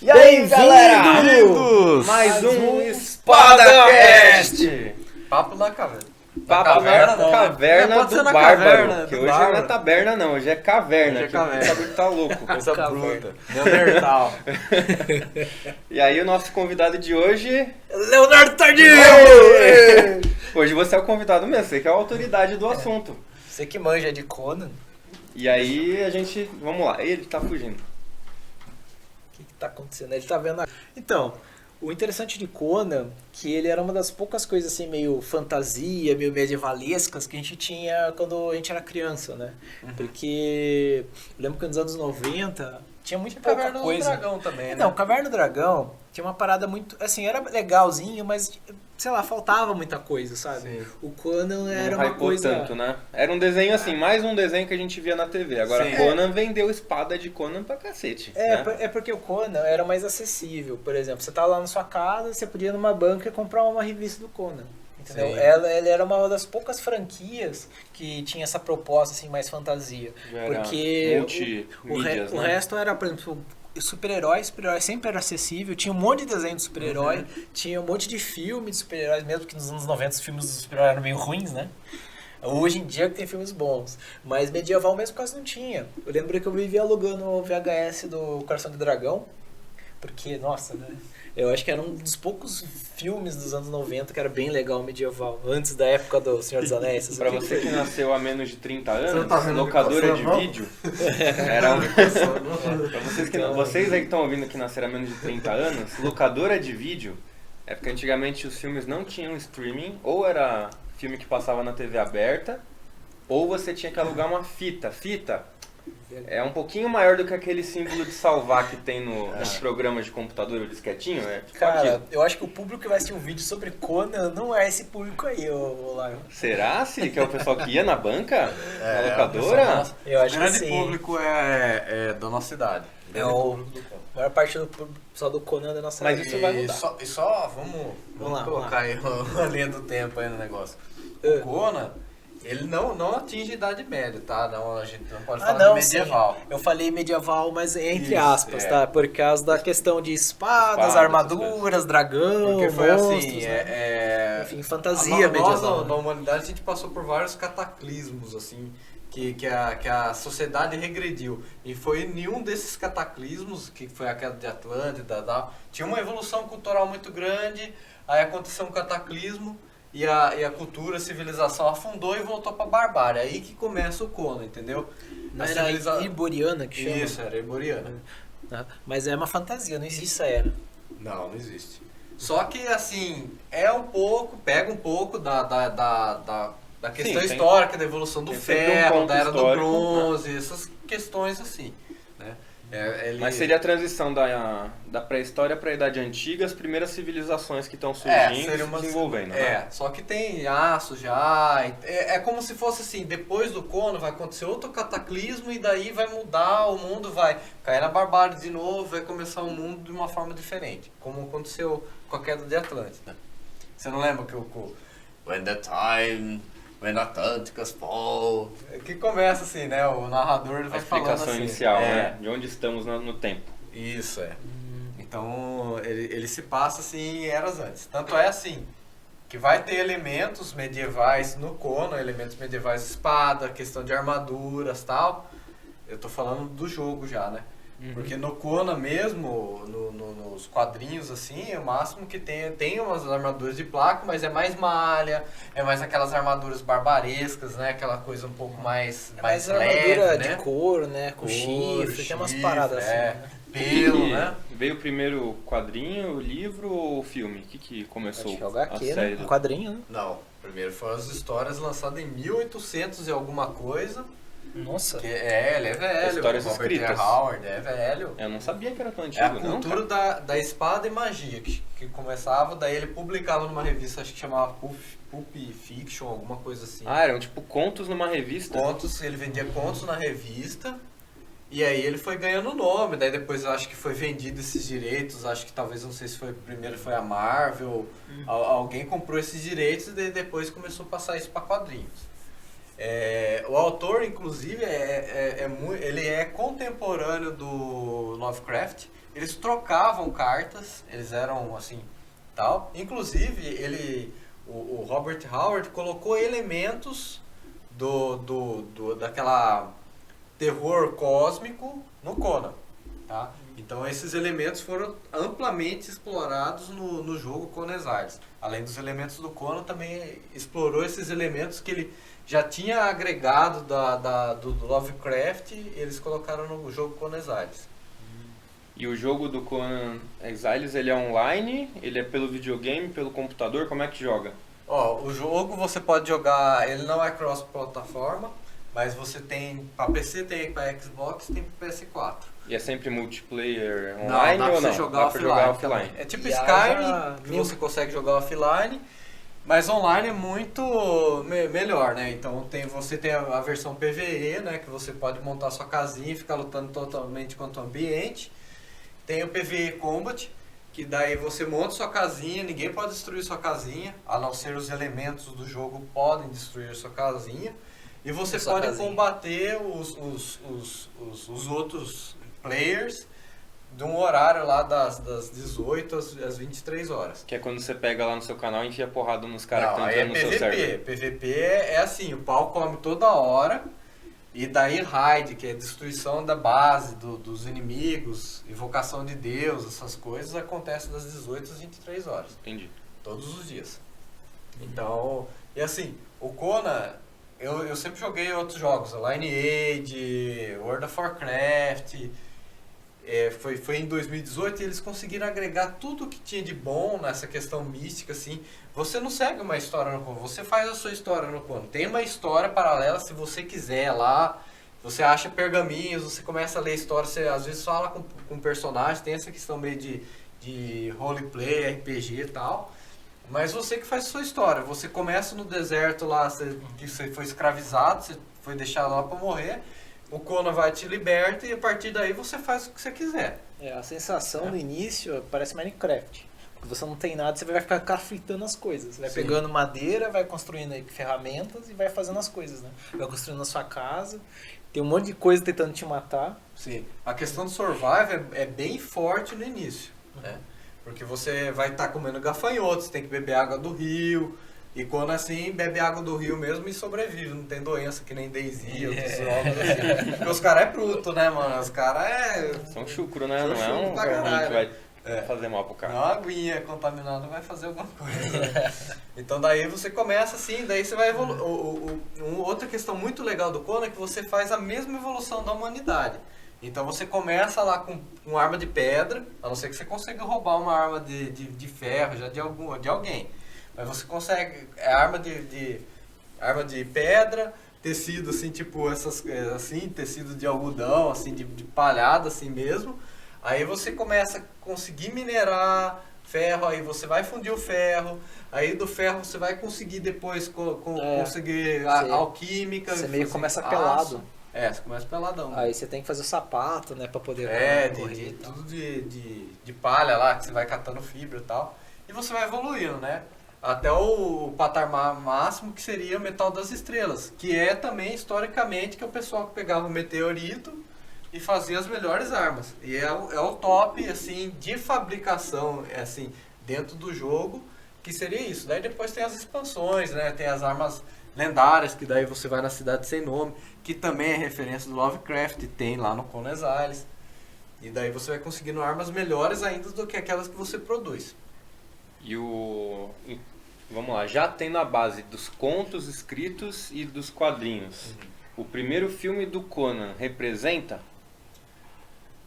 E aí, galera? Bem-vindos! Mais um EspadaCast! Papo na caverna. Papo na caverna Pode ser do na Bárbaro. caverna Que do hoje Bárbaro. não é taberna não, hoje é caverna. Hoje é que caverna. O bagulho tá louco. Coisa Caverna. bruta. Neandertal. E aí o nosso convidado de hoje... Leonardo Tardinho! Hoje você é o convidado mesmo, você que é a autoridade do assunto. Você que manja de Conan, E aí a gente... Vamos lá, ele tá fugindo. o que tá acontecendo? Ele tá vendo a... Então, o interessante de Conan, que ele era uma das poucas coisas assim meio fantasia, meio medievalescas que a gente tinha quando a gente era criança, né? Porque eu lembro que nos anos 90 tinha muito pouca Caverna do coisa. Dragão também, né? Não, Caverna do Dragão tinha uma parada muito, assim, era legalzinho, mas sei lá, faltava muita coisa, sabe? Sim. O Conan era Não uma hypou coisa... tanto, né? Era um desenho assim, mais um desenho que a gente via na TV. Agora Sim. Conan vendeu espada de Conan pra cacete. É, né? é porque o Conan era mais acessível. Por exemplo, você tava lá na sua casa, você podia ir numa banca e comprar uma revista do Conan. Entendeu? Sim. Ela era uma das poucas franquias que tinha essa proposta assim, mais fantasia. Já era Porque multimídias, o né? resto era, por exemplo, super-herói sempre era acessível, tinha um monte de desenho de super-herói, tinha um monte de filme de super-heróis, mesmo que nos anos 90 os filmes de super-herói eram meio ruins, né? Hoje em dia que tem filmes bons, mas medieval mesmo quase não tinha. Eu lembro que eu vivia alugando o VHS do Coração do Dragão, porque, nossa, né? Eu acho que era um dos poucos filmes dos anos 90 que era bem legal medieval, antes da época do Senhor dos Anéis. essas Pra coisas. você que nasceu há menos de 30 anos, tá vendo locadora o de microfone, vídeo era um... Pra vocês aí que estão ouvindo que nasceram há menos de 30 anos, locadora de vídeo é porque antigamente os filmes não tinham streaming, ou era filme que passava na TV aberta, ou você tinha que alugar uma fita. Fita é um pouquinho maior do que aquele símbolo de salvar que tem nos programas de computador, o disquetinho, é tipo Cara, aquilo. eu acho que o público que vai assistir um vídeo sobre Conan não é esse público aí, ô Lion. Será, Siri, que é o pessoal que ia na banca? É, na locadora? Eu acho O que grande sim. público é da nossa idade. É o- A maior parte do público só do Conan da nossa Mas época. isso vai mudar. E só vamos lá, colocar aí a linha do tempo aí no negócio. É. O Conan, ele não atinge a idade média, tá? Não, a gente não pode Ah, falar não, de medieval. sim. Eu falei medieval, mas entre Isso, aspas, é. tá? Por causa da questão de espadas, Espadas, armaduras, dragão, Porque foi monstros, assim, né? Enfim, fantasia nós, medieval. na humanidade, a gente passou por vários cataclismos, assim, que a sociedade regrediu. E foi em nenhum desses cataclismos, que foi a queda de Atlântida, tal, tinha uma evolução cultural muito grande, aí aconteceu um cataclismo, e a cultura, a civilização afundou e voltou pra barbárie. Aí que começa o Conan, entendeu? Não A era civiliza- iboriana que chama? Isso, era iboriana. Tá? Mas é uma fantasia, não existe essa era. Não existe. Só que, assim, pega um pouco da questão Sim, tem- histórica, da evolução do tem sempre um ferro, ponto da era do histórico, bronze, essas questões assim, né? Mas seria a transição da pré-história para a Idade Antiga, as primeiras civilizações que estão surgindo e seria se desenvolvendo, né? só que tem aço já, é como se fosse assim, depois do Conan vai acontecer outro cataclismo e daí vai mudar, o mundo vai cair na barbárie de novo, vai começar o mundo de uma forma diferente, como aconteceu com a queda de Atlântida. Você não lembra que When Atlanticus fall... Que começa assim, né? O narrador ele A vai falando explicação assim. inicial, né? De onde estamos no tempo. Isso, é. Então, ele se passa assim em eras antes. Tanto é assim, que vai ter elementos medievais no Conan, elementos medievais de espada, questão de armaduras e tal. Eu tô falando do jogo já, né? Porque no Conan mesmo, nos quadrinhos assim, o máximo que tem umas armaduras de placa, mas é mais malha, é mais aquelas armaduras barbarescas, né? Aquela coisa um pouco mais Mais leve, armadura né? de couro, né? Com Couro, chifre, tem umas chifre, paradas assim. Né? Pelo, E né? Veio primeiro o quadrinho, o livro ou o filme? O que começou Acho que é o a HQ, série? né? Um quadrinho, né? Não, primeiro foram as histórias lançadas em 1800 e alguma coisa. Nossa. Que ele é velho. Histórias Robert escritas. E. Howard é velho. Eu não sabia que era tão É antigo, a não, cultura da espada e magia que começava, daí ele publicava numa revista, acho que chamava Pulp Fiction, alguma coisa assim. Ah, eram tipo contos numa revista? Contos, ele vendia contos na revista. E aí ele foi ganhando nome, daí depois eu acho que foi vendido esses direitos, acho que talvez, não sei se foi primeiro foi a Marvel, alguém comprou esses direitos e daí depois começou a passar isso para quadrinhos. O autor, inclusive, ele é contemporâneo do Lovecraft. Eles trocavam cartas, eles eram assim, tal. Inclusive, o Robert Howard colocou elementos daquela terror cósmico no Conan, tá? Então esses elementos foram amplamente explorados no jogo Conan Exiles. Além dos elementos do Conan, também explorou esses elementos que ele já tinha agregado do Lovecraft, eles colocaram no jogo Conan Exiles. E o jogo do Conan Exiles, ele é online? Ele é pelo videogame, pelo computador? Como é que joga? O jogo você pode jogar, ele não é cross-plataforma, mas você tem para PC, tem para Xbox, tem para PS4. E é sempre multiplayer online dá pra ou não? Você jogar dá offline, pra jogar offline. É tipo E Skyrim, que você consegue jogar offline, mas online é muito melhor, né? Então você tem a versão PvE, né? Que você pode montar sua casinha e ficar lutando totalmente contra o ambiente. Tem o PvE Combat, que daí você monta sua casinha, ninguém pode destruir sua casinha, a não ser os elementos do jogo podem destruir sua casinha. E você pode combater os outros players de um horário lá das 18 às 23 horas. Que é quando você pega lá no seu canal e enfia porrada nos caras que estão entrando no PVP. seu server. PVP é assim, o pau come toda hora. E daí raid, que é destruição da base, dos inimigos, invocação de Deus, essas coisas, acontece das 18 às 23 horas. Entendi. Todos os dias. Então, e assim, o Conan, eu sempre joguei outros jogos, Lineage, World of Warcraft, foi em 2018 e eles conseguiram agregar tudo que tinha de bom nessa questão mística, assim. Você não segue uma história no Conan, você faz a sua história no Conan. Tem uma história paralela, se você quiser lá, você acha pergaminhos, você começa a ler história, você às vezes fala com personagens, tem essa questão meio de roleplay, RPG e tal. Mas você que faz a sua história, você começa no deserto lá, você foi escravizado, você foi deixado lá para morrer. O Conan vai te liberta e a partir daí você faz o que você quiser. A sensação no início parece Minecraft. Porque você não tem nada, você vai ficar cafritando as coisas. Você vai pegando madeira, vai construindo aí ferramentas e vai fazendo as coisas, né? Vai construindo a sua casa, tem um monte de coisa tentando te matar. Sim. A questão do survival é bem forte no início, né? Porque você vai estar comendo gafanhotos, tem que beber água do rio. E quando assim, bebe água do rio mesmo e sobrevive, não tem doença que nem Daisy, outros jogos assim. Porque os caras é bruto, né, mano? Os caras São chucro, né? Não é chucro um pra verminho que caralho. vai fazer mal pro cara. Não, a aguinha contaminada vai fazer alguma coisa. Então daí você começa assim, daí você vai evoluir. Outra questão muito legal do Conan é que você faz a mesma evolução da humanidade. Então você começa lá com arma de pedra, a não ser que você consiga roubar uma arma de ferro já de alguém. Mas você consegue arma de pedra, tecido assim, tipo essas assim, tecido de algodão, assim, de palhada assim mesmo. Aí você começa a conseguir minerar ferro, aí você vai fundir o ferro, aí do ferro você vai conseguir depois conseguir alquímica. Você meio começa pelado. Você começa peladão. Aí você tem que fazer o sapato, né, pra poder correr. Tudo de palha lá, que você vai catando fibra e tal. E você vai evoluindo, né? Até o patamar máximo, que seria o metal das estrelas, que é também historicamente que o pessoal que pegava o meteorito e fazia as melhores armas. E é o top assim de fabricação assim dentro do jogo, que seria isso. Daí depois tem as expansões, né? Tem as armas lendárias, que daí você vai na Cidade Sem Nome, que também é referência do Lovecraft, tem lá no Conan Exiles. E daí você vai conseguindo armas melhores ainda do que aquelas que você produz. Vamos lá, já tendo a base dos contos escritos e dos quadrinhos, o primeiro filme do Conan representa?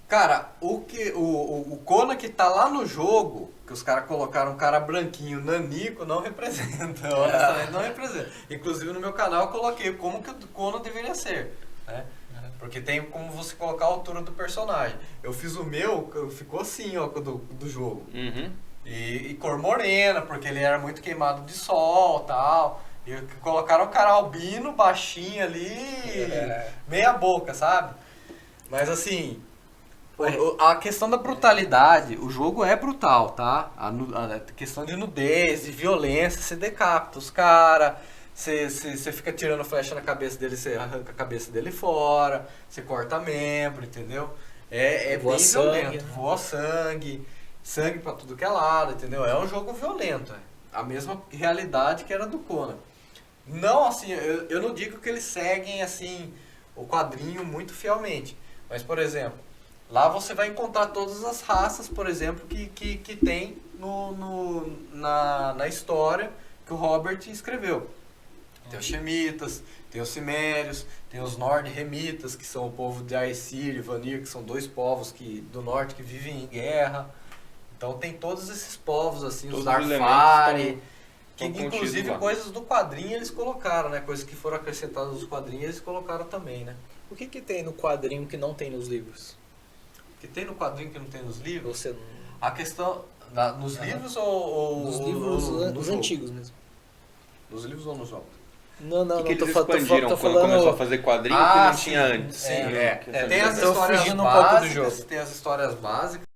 Cara, o Conan que tá lá no jogo, que os caras colocaram um cara branquinho, nanico, não representa, honestamente não representa. Inclusive no meu canal eu coloquei como que o Conan deveria ser, né? Porque tem como você colocar a altura do personagem. Eu fiz o meu, ficou assim, ó, do jogo. E cor morena, porque ele era muito queimado de sol e tal. E colocaram o cara albino, baixinho ali, meia boca, sabe? Mas assim, a questão da brutalidade, o jogo é brutal, tá? A questão de nudez, de violência, você decapita os caras, você fica tirando flecha na cabeça dele, você arranca a cabeça dele fora, você corta membro, entendeu? É Voa bem sangue, violento, né? voa sangue pra tudo que é lado, entendeu? É um jogo violento, a mesma realidade que era do Conan. Não, assim, eu não digo que eles seguem, assim, o quadrinho muito fielmente, mas, por exemplo, lá você vai encontrar todas as raças, por exemplo, que tem na história que o Robert escreveu. Tem os Shemitas, tem os Cimérios, tem os Nord-Remitas, que são o povo de Aesir e Vanir, que são dois povos do norte que vivem em guerra. Então tem todos esses povos, assim, Todos os os elementos Darfari, que estão contidos inclusive lá. coisas do quadrinho eles colocaram, né? Coisas que foram acrescentadas nos quadrinhos eles colocaram também, né? O que tem no quadrinho que não tem nos livros? Que tem no quadrinho que não tem nos livros? Você A questão... nos livros ou nos livros no os jogo? antigos mesmo. Nos livros ou no jogo? Não, O que não, eles expandiram tô quando falando... começou a fazer quadrinho que não sim, tinha antes? Sim, Que Tem as Tô histórias fugindo um pouco do básicas, jogo. tem as histórias básicas,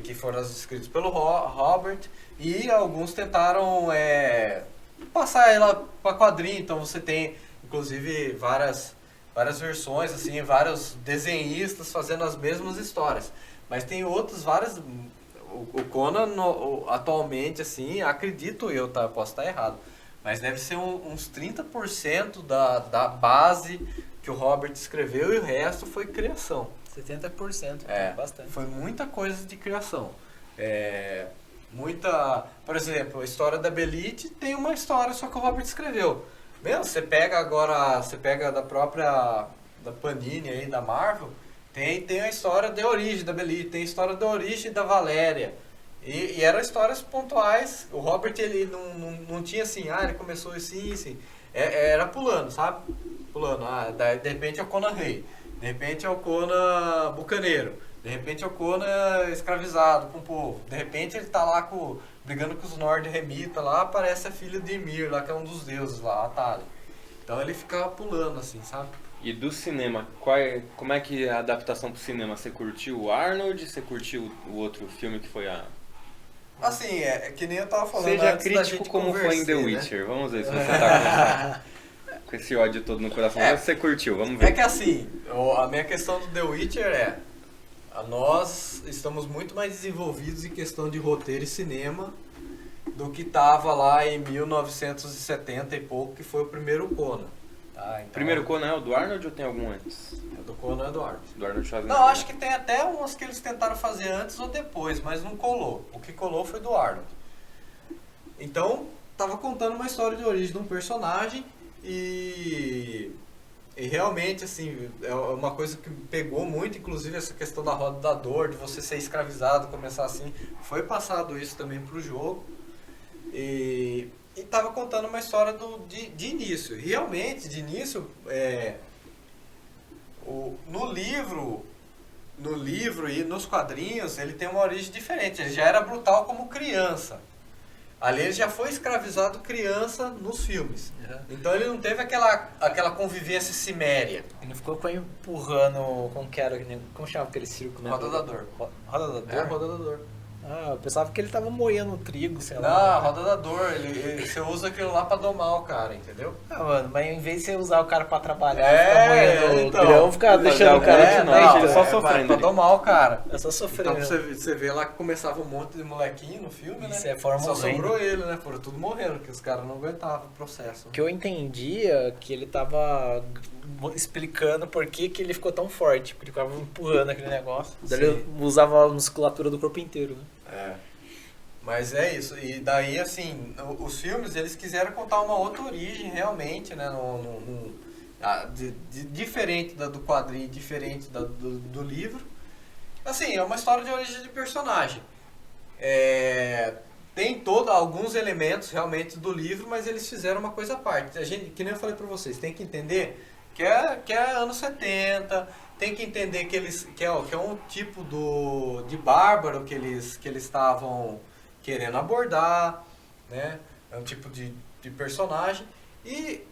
que foram as escritas pelo Robert, e alguns tentaram passar ela para quadrinho, então você tem, inclusive, várias versões, assim, vários desenhistas fazendo as mesmas histórias. Mas tem outros, várias... O Conan, atualmente, assim, acredito eu, tá? Posso estar errado, mas deve ser uns 30% da base que o Robert escreveu e o resto foi criação. 70%, bastante. Foi muita coisa de criação. Por exemplo, a história da Belite tem uma história só que o Robert escreveu. Você pega da própria da Panini aí, da Marvel, tem a história de origem da Belite, tem a história da origem da Valéria. E eram histórias pontuais. O Robert, ele não tinha assim, ele começou assim. Era pulando, sabe? Pulando. De repente é o Conan Rei. De repente é o Conan Bucaneiro. De repente é o Conan escravizado com o povo. De repente ele tá lá brigando com os Nord-Remita lá, aparece a filha de Ymir lá, que é um dos deuses lá, a Tali. Então ele ficava pulando assim, sabe? E do cinema, como é que é a adaptação pro cinema? Você curtiu o Arnold? Você curtiu o outro filme que foi a... Assim, que nem eu tava falando Seja antes da crítico gente como foi em The conversar, né? Witcher. Vamos ver se você tá com esse ódio todo no coração. Mas você curtiu, vamos ver. É que assim, a minha questão do The Witcher nós estamos muito mais desenvolvidos em questão de roteiro e cinema do que tava lá em 1970 e pouco, que foi o primeiro Conan. Tá? Então, Primeiro Conan é o do Arnold ou tem algum antes? do Conan Eduardo. Do Arnold Schwarzenegger? Não, acho que tem até umas que eles tentaram fazer antes ou depois, mas não colou. O que colou foi do Arnold. Então, tava contando uma história de origem de um personagem e realmente, assim, é uma coisa que me pegou muito, inclusive essa questão da roda da dor, de você ser escravizado, começar assim. Foi passado isso também pro jogo. E tava contando uma história de início. Realmente, de início, no livro e nos quadrinhos, ele tem uma origem diferente. Ele já era brutal como criança. Ali ele já foi escravizado criança nos filmes. Então ele não teve aquela convivência ciméria. Ele ficou empurrando, como chamava aquele circo, né? Roda da dor. Roda da dor? É, roda da dor. Eu pensava que ele tava moendo trigo, sei Não, lá. roda da dor. Você usa aquilo lá pra domar o cara, entendeu? Mano, mas em vez de você usar o cara pra trabalhar, É, ficar moendo então. grão, ficar deixando o cara É, de não, noite. ele só sofrendo pra ali. domar o cara. É só sofrendo. Então você vê lá que começava um monte de molequinho no filme, Isso, né? foram Só morrendo. sobrou ele, né? Foram tudo morrendo, porque os caras não aguentavam o processo. O que eu entendia que ele tava explicando por que ele ficou tão forte, porque ele ficava empurrando aquele negócio. Daí ele usava a musculatura do corpo inteiro, né? Mas é isso. E daí, assim, os filmes, eles quiseram contar uma outra origem, realmente, né? Diferente do quadrinho, diferente do livro. Assim, é uma história de origem de personagem. Tem alguns elementos, realmente, do livro, mas eles fizeram uma coisa à parte. Que nem eu falei pra vocês, tem que entender que é anos 70, tem que entender que é um tipo de bárbaro que eles estavam querendo abordar, né? É um tipo de personagem e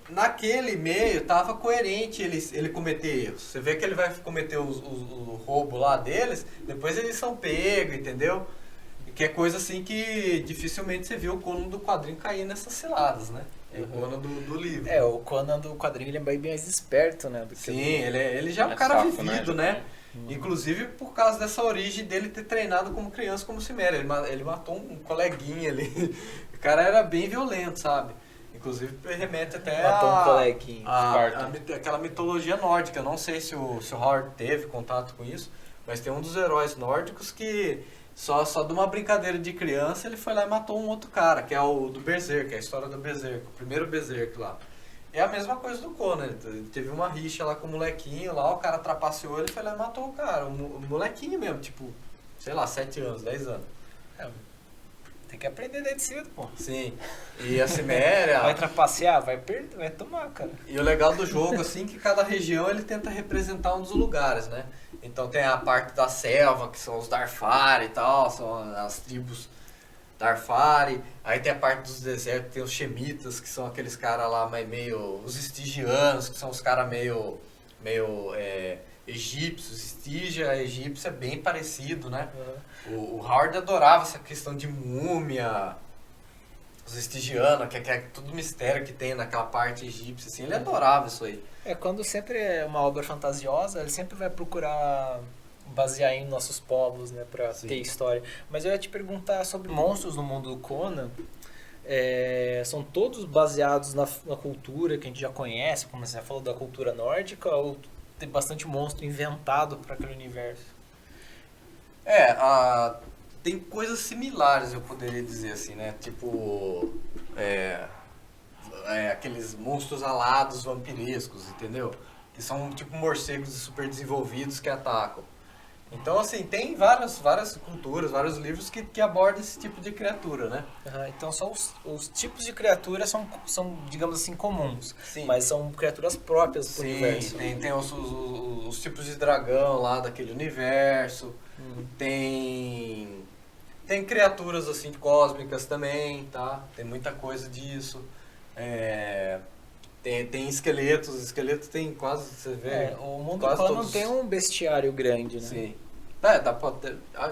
naquele meio tava coerente ele cometer erros. Você vê que ele vai cometer o roubo lá deles, depois eles são pegos, entendeu? Que é coisa assim que dificilmente você viu o Conan do quadrinho cair nessas ciladas, né? O Conan do livro. O Conan do quadrinho ele é bem mais esperto, né? Do que Sim, ele já é um É cara safo, vivido, né? Inclusive por causa dessa origem dele ter treinado como criança, como Ciméria. Ele matou um coleguinha ali. O cara era bem violento, sabe? Inclusive remete até Matou um coleguinha. aquela mitologia nórdica. Eu não sei se o Howard teve contato com isso, mas tem um dos heróis nórdicos que só de uma brincadeira de criança ele foi lá e matou um outro cara, que é o do Berserk, a história do Berserk, o primeiro Berserk lá. É a mesma coisa do Conan, ele teve uma rixa lá com o molequinho lá, o cara trapaceou, ele foi lá e matou o cara, o molequinho mesmo, tipo, sei lá, 7 anos, 10 anos. Tem que aprender desde cedo, pô. Sim, e a Ciméria... Vai trapacear, vai perder, vai tomar, cara. E o legal do jogo, assim, que cada região ele tenta representar um dos lugares, né? Então tem a parte da selva, que são os Darfari e tal, são as tribos Darfari. Aí tem a parte dos desertos, tem os Shemitas, que são aqueles caras lá meio... Os Estigianos, que são os caras meio egípcios. Estígia, egípcio é bem parecido, né? O Howard adorava essa questão de múmia, os Estigianos, que é todo mistério que tem naquela parte egípcia, assim, ele adorava isso aí. Quando sempre é uma obra fantasiosa, ele sempre vai procurar basear em nossos povos, né, pra ter história. Mas eu ia te perguntar sobre monstros no mundo do Conan. São todos baseados na cultura que a gente já conhece, como você já falou da cultura nórdica, ou tem bastante monstro inventado para aquele universo? Tem coisas similares, eu poderia dizer assim, né? Tipo, aqueles monstros alados vampirescos, entendeu? Que são tipo morcegos super desenvolvidos que atacam. Então, assim, tem várias culturas, vários livros que abordam esse tipo de criatura, né? Então, só os tipos de criaturas são, digamos assim, comuns. Sim. Mas são criaturas próprias do universo. Tem os tipos de dragão lá daquele universo. Tem criaturas, assim, cósmicas também, tá? Tem muita coisa disso. Tem esqueletos tem quase, você vê... o mundo do Conan tem um bestiário grande, né? Sim.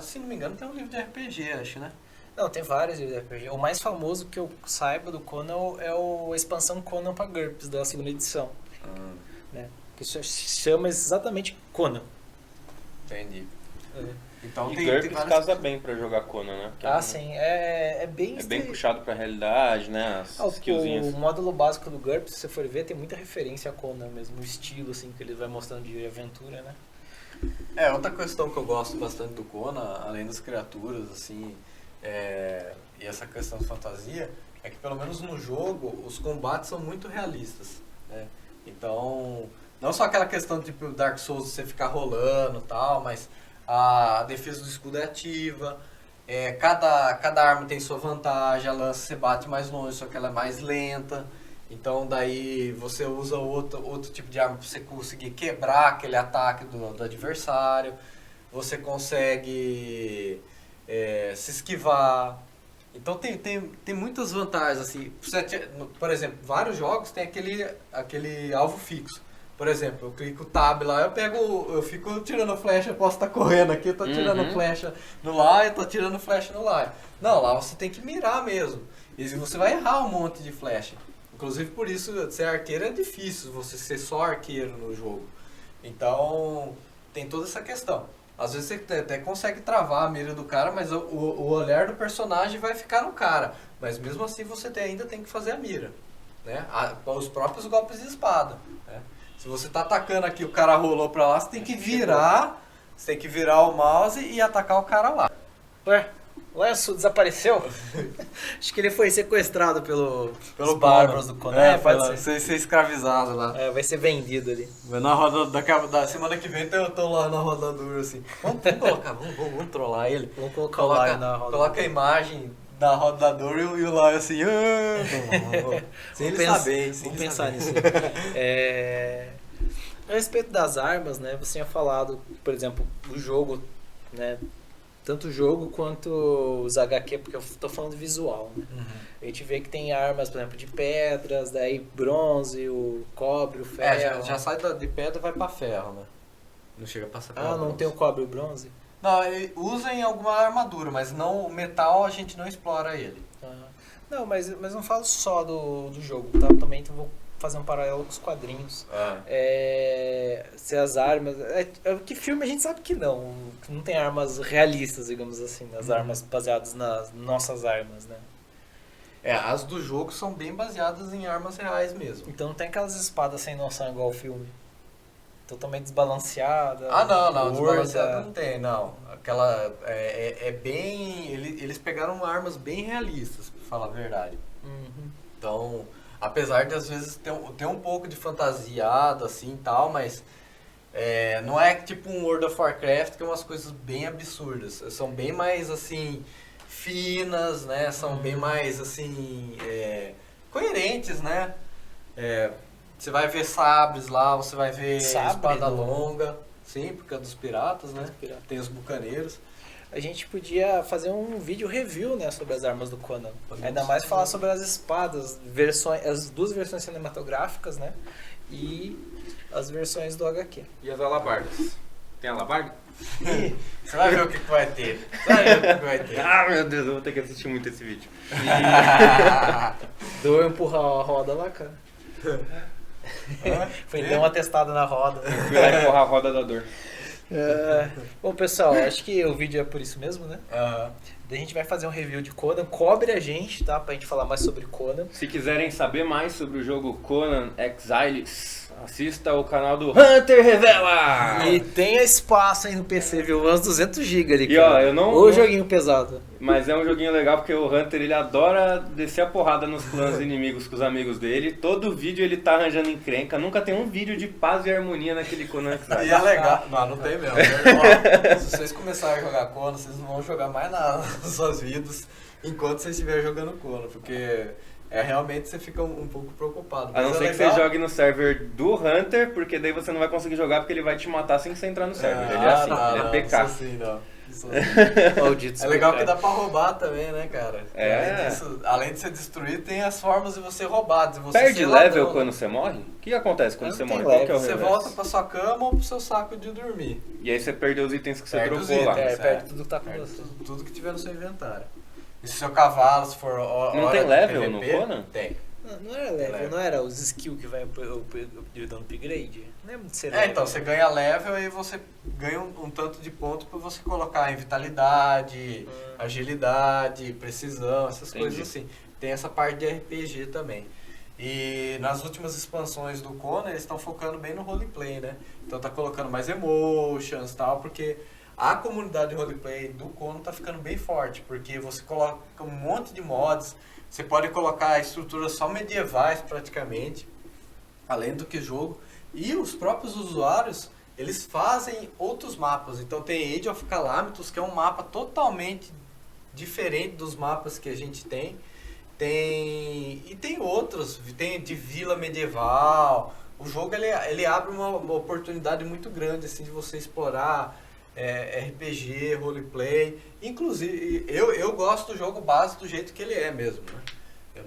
Se não me engano, tem um livro de RPG, acho, né? Não, tem vários livros de RPG. O mais famoso que eu saiba do Conan é a expansão Conan pra GURPS, da segunda edição. Né? Que se chama exatamente Conan. Entendi. Então, E tem GURPS várias... casa bem pra jogar Conan, né? Que sim. É bem... É bem puxado pra realidade, né? As skillzinhas. O módulo básico do GURPS, se você for ver, tem muita referência a Conan mesmo. O estilo, assim, que ele vai mostrando de aventura, né? Outra questão que eu gosto bastante do Conan, além das criaturas, assim, e essa questão de fantasia, é que pelo menos no jogo, os combates são muito realistas, né? Então, não só aquela questão de tipo Dark Souls, você ficar rolando e tal, mas a defesa do escudo é ativa, cada arma tem sua vantagem, a lança você bate mais longe, só que ela é mais lenta. Então daí você usa outro tipo de arma para você conseguir quebrar aquele ataque do adversário. Você consegue se esquivar. Então tem muitas vantagens, assim. Por exemplo, vários jogos tem aquele alvo fixo. Por exemplo, eu clico o tab lá, eu fico tirando flecha, eu posso estar correndo aqui, eu tô tirando flecha no lá, eu tô tirando flecha no lá. Não, lá você tem que mirar mesmo. E você vai errar um monte de flecha. Inclusive por isso, ser arqueiro é difícil, você ser só arqueiro no jogo. Então, tem toda essa questão. Às vezes você até consegue travar a mira do cara, mas o olhar do personagem vai ficar no cara. Mas mesmo assim você ainda tem que fazer a mira, né? Os próprios golpes de espada, né? Se você tá atacando aqui, o cara rolou pra lá, você tem que virar o mouse e atacar o cara lá. Ué, o Lanço desapareceu? Acho que ele foi sequestrado pelos bárbaros do Conan. Pode ser escravizado lá. Vai ser vendido ali. Na roda da semana que vem eu tô lá na rodadura assim. Vamos colocar, vamos trollar ele. Vamos colocar o Lion na roda. Coloca a imagem da rodadura e o Lion assim. Sem ele saber. Vamos pensar nisso. A respeito das armas, né? Você tinha falado, por exemplo, o jogo, né? Tanto o jogo quanto os HQ, porque eu tô falando de visual, né? A gente vê que tem armas, por exemplo, de pedras, daí bronze, o cobre, o ferro. Já sai de pedra e vai pra ferro, né? Não chega a passar pela não bronze. tem o cobre e o bronze? Não, usa em alguma armadura, mas não, o metal a gente não explora ele. Não, mas não falo só do jogo, tá? Também vou fazer um paralelo com os quadrinhos. Se as armas... que filme a gente sabe que não tem armas realistas, digamos assim, as armas baseadas nas nossas armas, né? As do jogo são bem baseadas em armas reais mesmo. Então não tem aquelas espadas sem noção igual o filme. Totalmente desbalanceada. Não, desbalanceada não tem, não. Aquela bem... Eles pegaram armas bem realistas, pra falar a verdade. Então, apesar de às vezes ter um pouco de fantasiado assim e tal, mas não é tipo um World of Warcraft que é umas coisas bem absurdas. São bem mais assim, finas, né? São bem mais assim, coerentes, né? Você vai ver sabres lá, você vai ver espada longa. Sim, porque é dos piratas, né? Tem os bucaneiros. A gente podia fazer um vídeo review, né, sobre as armas do Conan. Ainda mais falar sobre as espadas, as duas versões cinematográficas, né? E as versões do HQ. E as alabardas? Tem alabarda? Você vai ver o que vai ter. Ah, meu Deus, eu vou ter que assistir muito esse vídeo. Deu empurrar a roda lá, cara. Foi dar uma testada na roda. Fui lá empurrar a roda da dor. Bom, pessoal, acho que o vídeo é por isso mesmo, né? Daí a gente vai fazer um review de Conan. Cobre a gente, tá? Pra gente falar mais sobre Conan. Se quiserem saber mais sobre o jogo Conan Exiles, assista o canal do Hunter Revela! E tem espaço aí no PC, viu? Uns 200 GB ali, E cara. ó, eu não... Ou joguinho pesado. Mas é um joguinho legal porque o Hunter, ele adora descer a porrada nos clãs inimigos com os amigos dele. Todo vídeo ele tá arranjando encrenca. Nunca tem um vídeo de paz e harmonia naquele Conan Exiles. E é legal. Não tem mesmo. Ó, se vocês começarem a jogar Conan, vocês não vão jogar mais nada nas suas vidas enquanto vocês estiverem jogando Conan, porque realmente você fica um pouco preocupado. A não ser que você jogue no server do Hunter, porque daí você não vai conseguir jogar porque ele vai te matar sem você entrar no server. Ele é assim, ele é PK. Assim, é legal que dá pra roubar também, né, cara? Além de você destruir, tem as formas de você roubar. De você perde level quando você morre? O que acontece quando você morre? Qual que é o você volta pra sua cama ou pro seu saco de dormir. E aí você perdeu os itens que você Perde dropou lá. Perde tudo que tá com você. Tudo que tiver no seu inventário. E se seu cavalo, se for Não tem level no Conan? Tem. Não era level, não era os skills que vai dando upgrade? Não é muito ser level. Então você ganha level e você ganha um tanto de ponto pra você colocar em vitalidade, agilidade, precisão, essas coisas assim. Tem essa parte de RPG também. E nas últimas expansões do Conan, eles estão focando bem no roleplay, né? Então tá colocando mais emotions e tal, porque a comunidade de roleplay do Conan tá ficando bem forte, porque você coloca um monte de mods, você pode colocar estruturas só medievais praticamente, além do que jogo, e os próprios usuários, eles fazem outros mapas. Então tem Age of Calamitos, que é um mapa totalmente diferente dos mapas que a gente tem. E tem outros, tem de vila medieval. O jogo ele abre uma oportunidade muito grande assim, de você explorar RPG, roleplay. Inclusive, eu gosto do jogo base do jeito que ele é mesmo, né? Eu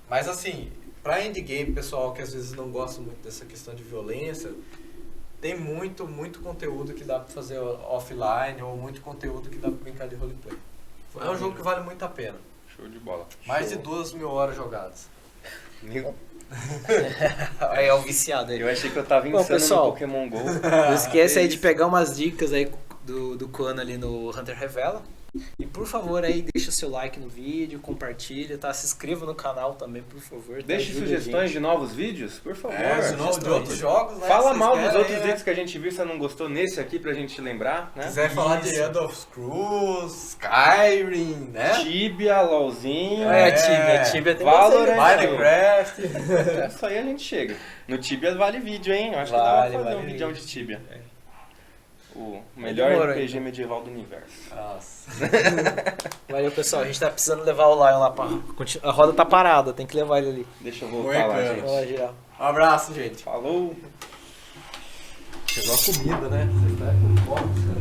mas assim, pra endgame, pessoal que às vezes não gosta muito dessa questão de violência, tem muito conteúdo que dá pra fazer offline, ou muito conteúdo que dá pra brincar de roleplay. É um jogo que vale muito a pena. Show de bola. Mais de 2.000 horas jogadas. Aí é o viciado aí. Eu achei que eu tava insano pessoal, no Pokémon GO. Não esquece aí de pegar umas dicas aí do Conan ali no Hunter Revela. E por favor aí, deixa o seu like no vídeo, compartilha, tá? Se inscreva no canal também, por favor. Deixe sugestões de novos vídeos, por favor. De outros jogos, né? Fala mal dos outros vídeos que a gente viu, se você não gostou nesse aqui pra gente lembrar, né? Quiser falar de End of Scrolls, Skyrim, né? Tibia, LOLzinho. Tibia tem Valorant, Minecraft. Isso aí a gente chega. No Tibia vale vídeo, hein? Eu acho que dá pra fazer um vídeo de Tibia. O melhor RPG medieval do universo. Nossa. Valeu, pessoal. A gente tá precisando levar o Lion lá pra... A roda tá parada, tem que levar ele ali. Deixa eu voltar lá, gente. Vamos lá, geral. Um abraço, gente. Falou! Chegou a comida, né? Você tá com fome?